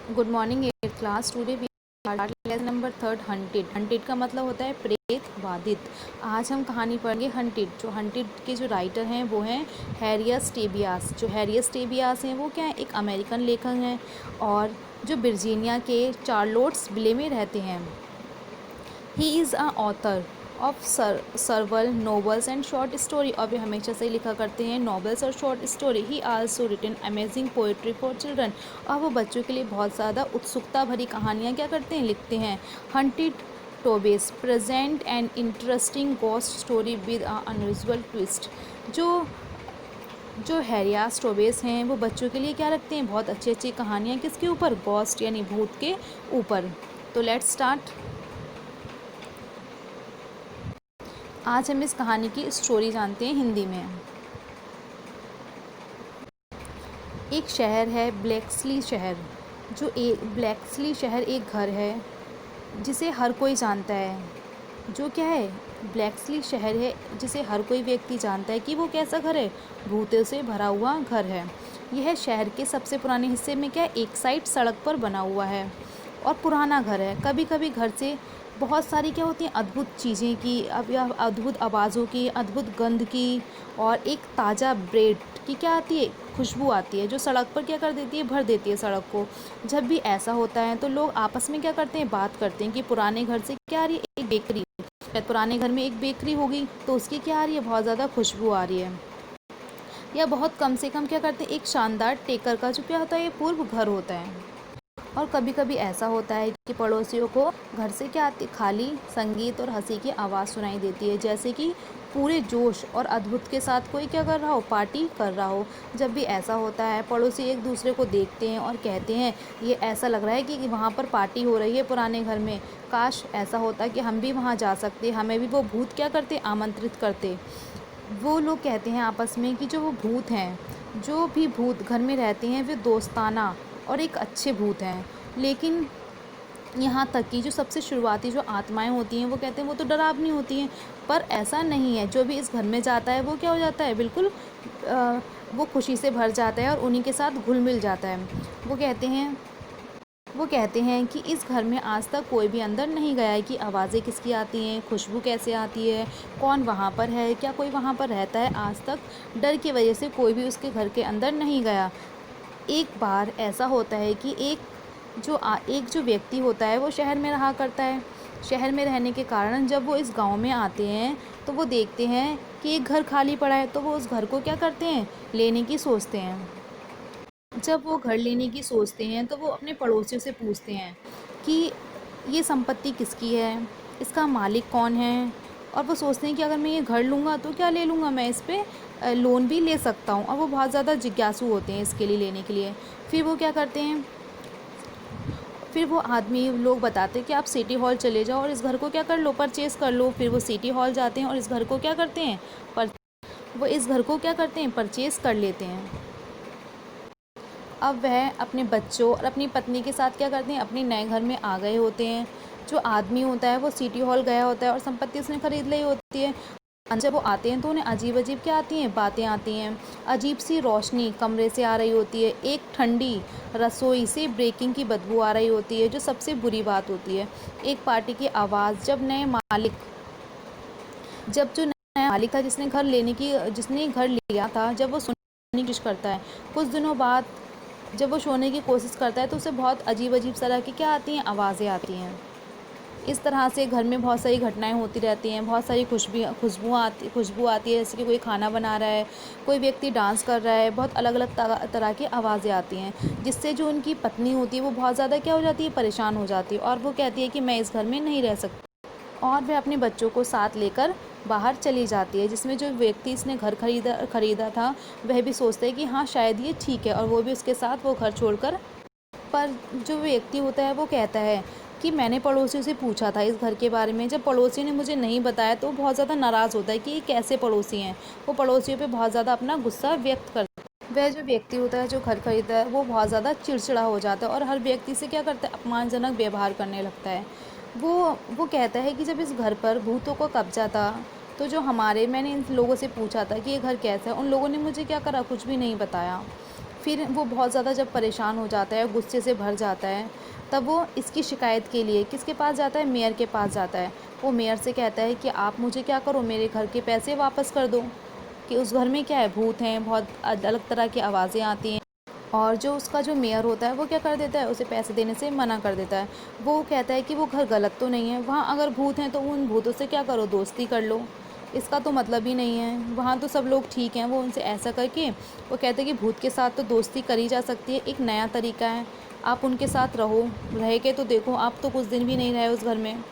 Good morning eight class. Today we start lesson number third hunted. Hunted का मतलब होता है प्रेत बाधित। आज हम कहानी पढ़ेंगे हंटेड। जो हंटेड के जो राइटर हैं वो हैं हैरियस टेबियास। जो हैरियस टेबियास हैं वो क्या है, एक अमेरिकन लेखक हैं और जो वर्जीनिया के चार्लोट्सविले में रहते हैं। He is a author of सर्वल novels and short story. और वे हमेशा से ही लिखा करते हैं नॉवेल्स और short story. He also written amazing poetry for children. और वो बच्चों के लिए बहुत ज़्यादा उत्सुकता भरी कहानियाँ क्या करते हैं, लिखते हैं। हंटेड टोबेस present and interesting ghost story with a unusual twist. जो जो हैरियास टोबेस हैं वो बच्चों के लिए क्या रखते हैं, बहुत अच्छी अच्छी कहानियाँ। किसके ऊपर, गोस्ट यानी भूत के ऊपर। तो लेट्स स्टार्ट। आज हम इस कहानी की स्टोरी जानते हैं हिंदी में। एक शहर है ब्लैक्सली शहर। जो एक ब्लैक्सली शहर एक घर है जिसे हर कोई जानता है। जो क्या है, ब्लैक्सली शहर है जिसे हर कोई व्यक्ति जानता है कि वो कैसा घर है, भूतों से भरा हुआ घर है। यह शहर के सबसे पुराने हिस्से में क्या है, एक साइड सड़क पर बना हुआ है और पुराना घर है। कभी कभी घर से बहुत सारी क्या होती हैं, अद्भुत चीज़ें की, अब या अद्भुत आवाज़ों की, अद्भुत गंध की और एक ताज़ा ब्रेड की क्या आती है, खुशबू आती है, जो सड़क पर क्या कर देती है, भर देती है सड़क को। जब भी ऐसा होता है तो लोग आपस में क्या करते हैं, बात करते हैं कि पुराने घर से क्या आ रही है, एक बेकरी। शायद पुराने घर में एक बेकरी होगी तो उसकी क्या आ रही है, बहुत ज़्यादा खुशबू आ रही है। या बहुत कम से कम क्या करते हैं, एक शानदार टेकर का जो क्या होता है, ये पूर्व घर होता है। और कभी कभी ऐसा होता है कि पड़ोसियों को घर से क्या आती, खाली संगीत और हंसी की आवाज़ सुनाई देती है, जैसे कि पूरे जोश और अद्भुत के साथ कोई क्या कर रहा हो, पार्टी कर रहा हो। जब भी ऐसा होता है पड़ोसी एक दूसरे को देखते हैं और कहते हैं ये ऐसा लग रहा है कि वहाँ पर पार्टी हो रही है पुराने घर में, काश ऐसा होता कि हम भी वहाँ जा सकते, हमें भी वो भूत क्या करते, आमंत्रित करते। वो लोग कहते हैं आपस में कि जो वो भूत हैं, जो भी भूत घर में रहते हैं वे दोस्ताना और एक अच्छे भूत हैं। लेकिन यहाँ तक कि जो सबसे शुरुआती जो आत्माएं होती हैं वो कहते हैं वो तो डरावनी होती हैं। पर ऐसा नहीं है, जो भी इस घर में जाता है वो क्या हो जाता है, बिल्कुल वो खुशी से भर जाता है और उन्हीं के साथ घुल मिल जाता है। वो कहते हैं वो कहते हैं कि इस घर में आज तक कोई भी अंदर नहीं गया है कि आवाज़ें किसकी आती हैं, खुशबू कैसे आती है, कौन वहाँ पर है, क्या कोई वहाँ पर रहता है। आज तक डर की वजह से कोई भी उसके घर के अंदर नहीं गया। एक बार ऐसा होता है कि एक जो व्यक्ति होता है वो शहर में रहा करता है। शहर में रहने के कारण जब वो इस गांव में आते हैं तो वो देखते हैं कि एक घर खाली पड़ा है, तो वो उस घर को क्या करते हैं, लेने की सोचते हैं। जब वो घर लेने की सोचते हैं तो वो अपने पड़ोसियों से पूछते हैं कि ये संपत्ति किसकी है, इसका मालिक कौन है। और वो सोचते हैं कि अगर मैं ये घर लूँगा तो क्या ले लूँगा, मैं इस पर लोन भी ले सकता हूँ। और वो बहुत ज़्यादा जिज्ञासु होते हैं इसके लिए, लेने के लिए। फिर वो क्या करते हैं, फिर वो आदमी लोग बताते हैं कि आप सिटी हॉल चले जाओ और इस घर को क्या कर लो, परचेज़ कर लो। फिर वो सिटी हॉल जाते हैं और इस घर को क्या करते हैं, पर वो इस घर को क्या करते हैं, परचेज़ कर लेते हैं। अब वह अपने बच्चों और अपनी पत्नी के साथ क्या करते हैं, अपने नए घर में आ गए होते हैं। जो आदमी होता है वो सिटी हॉल गया होता है और संपत्ति उसने खरीद ली होती है। जब वो आते हैं तो उन्हें अजीब अजीब क्या आती हैं, बातें आती हैं। अजीब सी रोशनी कमरे से आ रही होती है, एक ठंडी रसोई से ब्रेकिंग की बदबू आ रही होती है, जो सबसे बुरी बात होती है। एक पार्टी की आवाज़। जब जो नया मालिक था, जिसने घर लिया था, जब वो सोने की कोशिश करता है, कुछ दिनों बाद जब वो सोने की कोशिश करता है तो उसे बहुत अजीब अजीब तरह की क्या आती हैं, आवाज़ें आती हैं। इस तरह से घर में बहुत सारी घटनाएं होती रहती हैं, बहुत सारी खुशबू आती है, जैसे कि कोई खाना बना रहा है, कोई व्यक्ति डांस कर रहा है, बहुत अलग अलग तरह की आवाज़ें आती हैं, जिससे जो उनकी पत्नी होती है वो बहुत ज़्यादा क्या हो जाती है, परेशान हो जाती है। और वो कहती है कि मैं इस घर में नहीं रह सकती। और वह अपने बच्चों को साथ लेकर बाहर चली जाती है। जिसमें जो व्यक्ति इसने घर खरीदा था वह भी सोचता है कि हाँ शायद ये ठीक है, और वो भी उसके साथ वो घर छोड़कर। पर जो व्यक्ति होता है वो कहता है कि मैंने पड़ोसियों से पूछा था इस घर के बारे में, जब पड़ोसी ने मुझे नहीं बताया तो वो बहुत ज़्यादा नाराज़ होता है कि ये कैसे पड़ोसी हैं। वो पड़ोसियों पे बहुत ज़्यादा अपना गुस्सा व्यक्त करता है। वह जो व्यक्ति होता है जो घर खरीदा है वो बहुत ज़्यादा चिड़चिड़ा हो जाता है और हर व्यक्ति से क्या करता है, अपमानजनक व्यवहार करने लगता है। वो वो कहता है कि जब इस घर पर भूतों को कब्जा था तो मैंने इन लोगों से पूछा था कि ये घर कैसा है, उन लोगों ने मुझे क्या करा, कुछ भी नहीं बताया। फिर वो बहुत ज़्यादा जब परेशान हो जाता है, गुस्से से भर जाता है, तब वो इसकी शिकायत के लिए किसके पास जाता है? मेयर के पास जाता है। वो मेयर से कहता है कि आप मुझे क्या करो, मेरे घर के पैसे वापस कर दो, कि उस घर में क्या है, भूत हैं, बहुत अलग तरह की आवाज़ें आती हैं। और जो उसका जो मेयर होता है वो क्या कर देता है, उसे पैसे देने से मना कर देता है। वो कहता है कि वो घर गलत तो नहीं है, वहाँ अगर भूत हैं तो उन भूतों से क्या करो, दोस्ती कर लो, इसका तो मतलब ही नहीं है, वहाँ तो सब लोग ठीक हैं। वो उनसे ऐसा करके वो कहते हैं कि भूत के साथ तो दोस्ती करी जा सकती है, एक नया तरीका है, आप उनके साथ रहो, रह के तो देखो, आप तो कुछ दिन भी नहीं रहे उस घर में।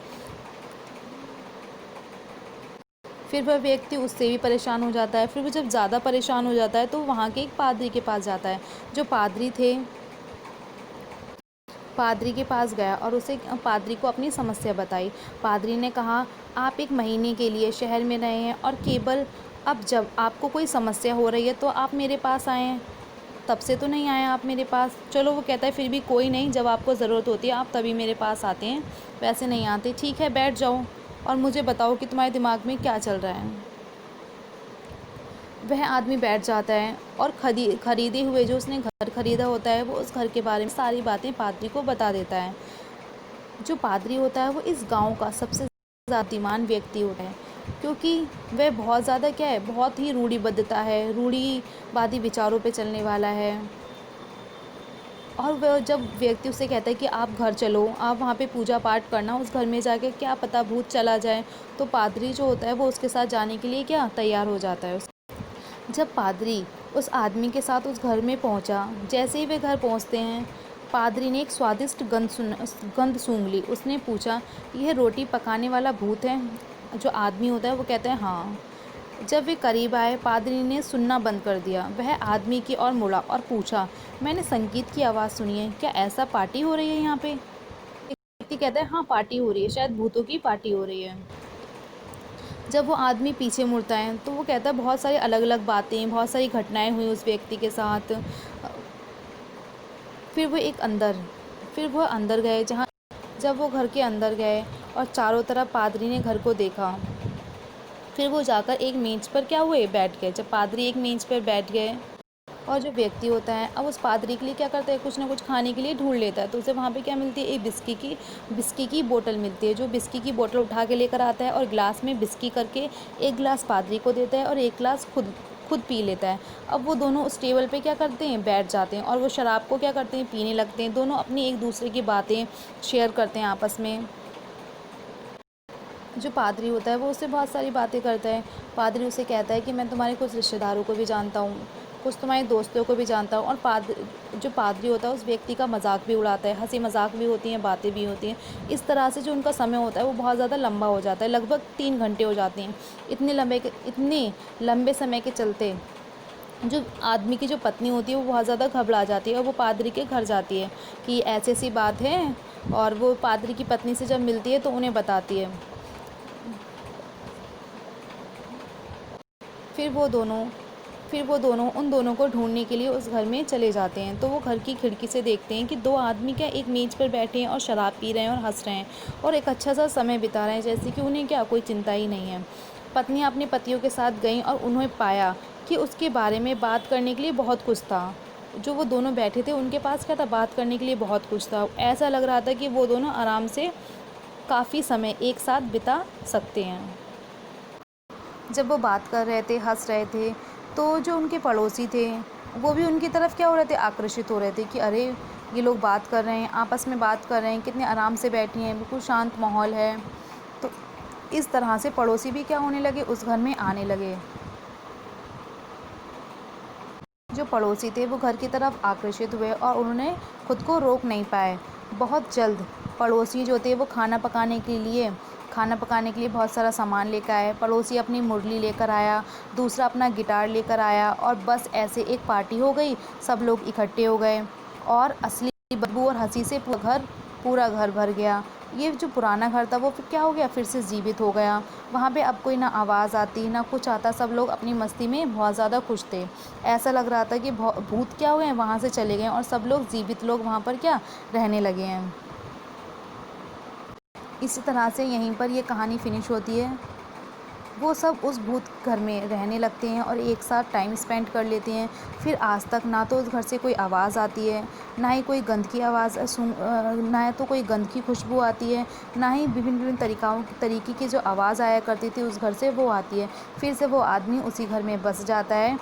फिर वह व्यक्ति उससे भी परेशान हो जाता है। फिर वो जब ज़्यादा परेशान हो जाता है तो वहाँ के एक पादरी के पास जाता है। जो पादरी थे, पादरी के पास गया और उसे पादरी को अपनी समस्या बताई। पादरी ने कहा, आप 1 महीने के लिए शहर में रहे हैं और केवल अब जब आपको कोई समस्या हो रही है तो आप मेरे पास आए हैं, तब से तो नहीं आए आप मेरे पास। चलो, वो कहता है फिर भी कोई नहीं, जब आपको ज़रूरत होती है आप तभी मेरे पास आते हैं, वैसे नहीं आते। ठीक है, बैठ जाओ और मुझे बताओ कि तुम्हारे दिमाग में क्या चल रहा है। वह आदमी बैठ जाता है और खरीदे हुए जो उसने घर खरीदा होता है वो उस घर के बारे में सारी बातें पादरी को बता देता है। जो पादरी होता है वो इस गांव का सबसे ज़्यादा बुद्धिमान व्यक्ति होता है, क्योंकि वह बहुत ज़्यादा क्या है, बहुत ही रूढ़िबद्धता है, रूढ़िवादी विचारों पे चलने वाला है। और वह जब व्यक्ति उससे कहता है कि आप घर चलो, आप वहाँ पे पूजा पाठ करना, उस घर में जाके क्या पता भूत चला जाए, तो पादरी जो होता है वो उसके साथ जाने के लिए क्या तैयार हो जाता है। जब पादरी उस आदमी के साथ उस घर में पहुंचा, जैसे ही वे घर पहुंचते हैं, पादरी ने एक स्वादिष्ट गंध सूंघ ली। उसने पूछा, यह रोटी पकाने वाला भूत है? जो आदमी होता है वो कहता है हाँ। जब वे करीब आए, पादरी ने सुनना बंद कर दिया। वह आदमी की ओर मुड़ा और पूछा, मैंने संगीत की आवाज़ सुनी है, क्या ऐसा पार्टी हो रही है यहाँ पे? एक व्यक्ति कहता है हाँ, पार्टी हो रही है, शायद भूतों की पार्टी हो रही है। जब वो आदमी पीछे मुड़ता है तो वो कहता है बहुत सारी अलग अलग बातें, बहुत सारी घटनाएं हुई उस व्यक्ति के साथ। फिर वो एक अंदर फिर वो अंदर गए, जहाँ जब वो घर के अंदर गए और चारों तरफ पादरी ने घर को देखा, फिर वो जाकर एक मेज़ पर क्या हुए, बैठ गए। जब पादरी एक मेज़ पर बैठ गए और जो व्यक्ति होता है अब उस पादरी के लिए क्या करता है, कुछ ना कुछ खाने के लिए ढूंढ लेता है। तो उसे वहाँ पे क्या मिलती है, एक बिस्की की बोतल मिलती है। जो बिस्की की बोतल उठा के लेकर आता है और गिलास में बिस्की करके एक गिलास पादरी को देता है और एक गिलास खुद खुद पी लेता है। अब वो दोनों उस टेबल पे क्या करते हैं, बैठ जाते हैं और वो शराब को क्या करते हैं, पीने लगते हैं। दोनों अपनी एक दूसरे की बातें शेयर करते हैं आपस में। जो पादरी होता है वो उससे बहुत सारी बातें करता है। पादरी उसे कहता है कि मैं तुम्हारे कुछ रिश्तेदारों को भी जानता हूँ, कुछ तुम्हारे दोस्तों को भी जानता हूँ। और जो पादरी होता है उस व्यक्ति का मजाक भी उड़ाता है, हंसी मजाक भी होती हैं, बातें भी होती हैं। इस तरह से जो उनका समय होता है वो बहुत ज़्यादा लंबा हो जाता है, लगभग 3 घंटे हो जाते हैं। इतने लंबे समय के चलते जो आदमी की जो पत्नी होती है वो बहुत ज़्यादा घबरा जाती है और वो पादरी के घर जाती है कि ऐसी ऐसी बात है। और वो पादरी की पत्नी से जब मिलती है तो उन्हें बताती है। फिर वो दोनों उन दोनों को ढूंढने के लिए उस घर में चले जाते हैं। तो वो घर की खिड़की से देखते हैं कि 2 आदमी क्या एक मेज़ पर बैठे हैं और शराब पी रहे हैं और हंस रहे हैं और एक अच्छा सा समय बिता रहे हैं, जैसे कि उन्हें क्या कोई चिंता ही नहीं है। पत्नियां अपने पतियों के साथ गईं और उन्हें पाया कि उसके बारे में बात करने के लिए बहुत कुछ था। जो वो दोनों बैठे थे उनके पास क्या था, बात करने के लिए बहुत कुछ था। ऐसा लग रहा था कि वो दोनों आराम से काफ़ी समय एक साथ बिता सकते हैं। जब वो बात कर रहे थे, हंस रहे थे, तो जो उनके पड़ोसी थे वो भी उनकी तरफ क्या हो रहे थे, आकर्षित हो रहे थे कि अरे, ये लोग बात कर रहे हैं, आपस में बात कर रहे हैं, कितने आराम से बैठी हैं, बिल्कुल शांत माहौल है। तो इस तरह से पड़ोसी भी क्या होने लगे, उस घर में आने लगे। जो पड़ोसी थे वो घर की तरफ आकर्षित हुए और उन्होंने खुद को रोक नहीं पाए। बहुत जल्द पड़ोसी जो थे वो खाना पकाने के लिए बहुत सारा सामान लेकर आए। पड़ोसी अपनी मुरली लेकर आया, दूसरा अपना गिटार लेकर आया और बस ऐसे एक पार्टी हो गई। सब लोग इकट्ठे हो गए और असली बदबू और हंसी से पूरा घर भर गया। ये जो पुराना घर था वो फिर क्या हो गया, फिर से जीवित हो गया। वहाँ पे अब कोई ना आवाज़ आती ना कुछ आता, सब लोग अपनी मस्ती में बहुत ज़्यादा खुश थे। ऐसा लग रहा था कि भूत क्या हुए हैं, वहाँ से चले गए और सब लोग जीवित लोग वहाँ पर क्या रहने लगे हैं। इसी तरह से यहीं पर ये कहानी फिनिश होती है। वो सब उस भूत घर में रहने लगते हैं और एक साथ टाइम स्पेंड कर लेते हैं। फिर आज तक ना तो उस घर से कोई आवाज़ आती है, ना ही कोई गंद की आवाज़ ना तो कोई गंद की खुशबू आती है, ना ही विभिन्न तरीके की जो आवाज़ आया करती थी उस घर से वो आती है। फिर से वो आदमी उसी घर में बस जाता है।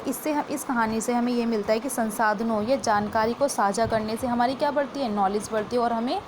इससे हम इस कहानी से हमें ये मिलता है कि संसाधनों या जानकारी को साझा करने से हमारी क्या बढ़ती है, नॉलेज बढ़ती है और हमें